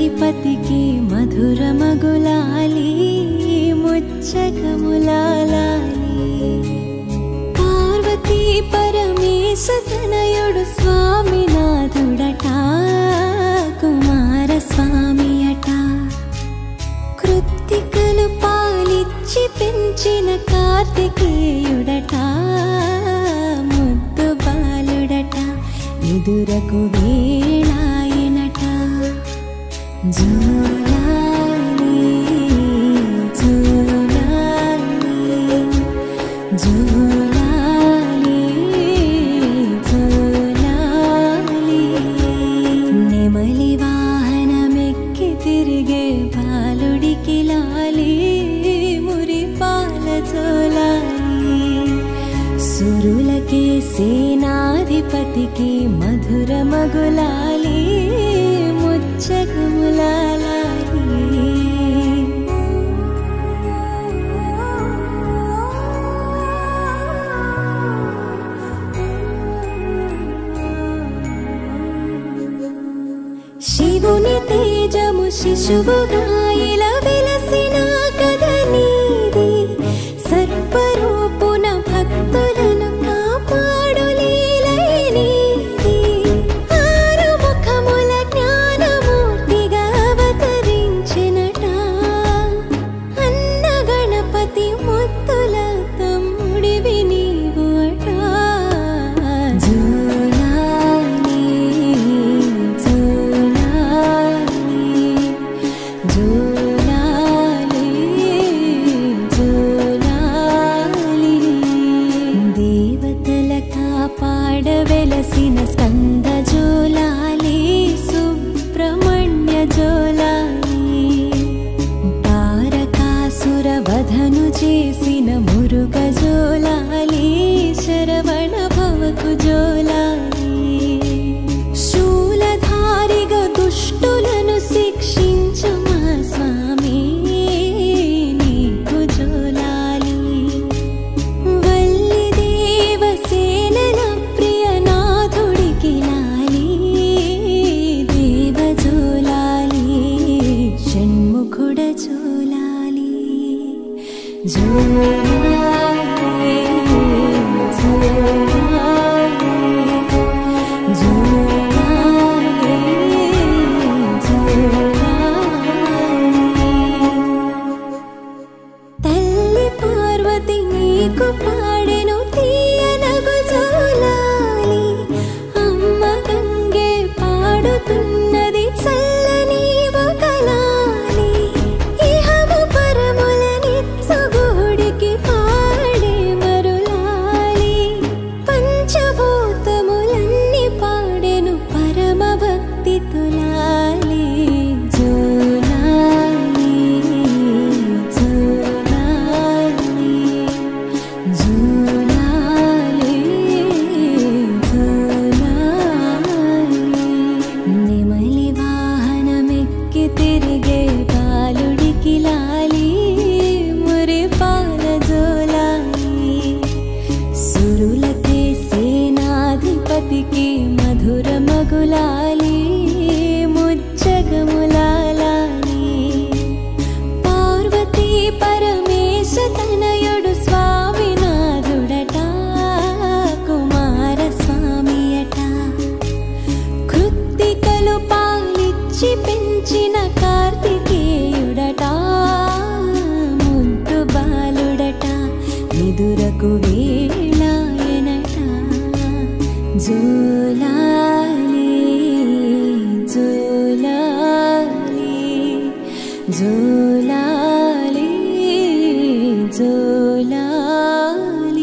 సేనాధిపతికి మధురమగులాలి ముచ్చకములాలి పార్వతీ పరమేశ తనయుడు స్వామినాథుడట కుమార స్వామి అట కృత్తికలు పాలిచ్చి పెంచిన కార్తికేయుడట ముద్దు బాలుడట ఎదురకు వేళాయనట జోలాలి జోలాలి జోలాలి జోలాలి నెమలి వాహనమెక్కి తిరిగే బాలుడికి లాలి మురిపాల జోలాలి సురులకే సేనాధిపతికి మధురమగులాలి ముచ్చకములాలి శివుని తేజము శిశువుగా ఇలా వెలసిన కథ నీది సర్వరూపున భక్తులను కాపాడు లీలై నీది ఆరు ముఖముల జ్ఞానమూర్తిగా అవతరించినట అన్న గణపతి ముత్తుల తమ్ముడివి నీవు అట జోలాలి జోలాలి జోలాలి దేవతల కాపాడవెలసిన స్కంద జోలాలి సుబ్రహ్మణ్య జోలాలి తారకాసుర వధను చేసిన మురుగ జోలాలి శరవణ భవకు జోలాలి శూలధారిగా దుష్టులను శిక్షించు మా స్వామి నీకు జోలాలి వల్లి దేవసేనల ప్రియనాథుడికి లాలి దేవ జోలాలి షణ్ముఖుడ జోలాలి జోలాలి జోలాలి జోలాలి తల్లి పార్వతి నీకు పాడెను తీయనగు జోలాలి అమ్మ గంగే పాడుతున్నది చల్లని ఒకలాలి ఇహము పరముల నిత్సగుడికి పాడే మరులాలి పంచభూతములన్నీ పాడెను పరమ భక్తి తులాలి జోలాలి జోలాలి జోలాలి జోలాలి నెమలి వాహనమెక్కి తిరిగే బాలుడికి లాలి మురిపాల జోలాలి సురులకే సేనాధిపతికి మధురమగులాలి ముచ్చకములాలి పార్వతీ పరమేశ తనయుడు స్వామినాథుడట కుమార స్వామి అట కృత్తికలు పాలిచ్చి పెంచిన కార్తికేయుడట ముద్దు బాలుడట ఎదురకు వేళాయనట జోలాలి జోలాలి జోలాలి జోలాలి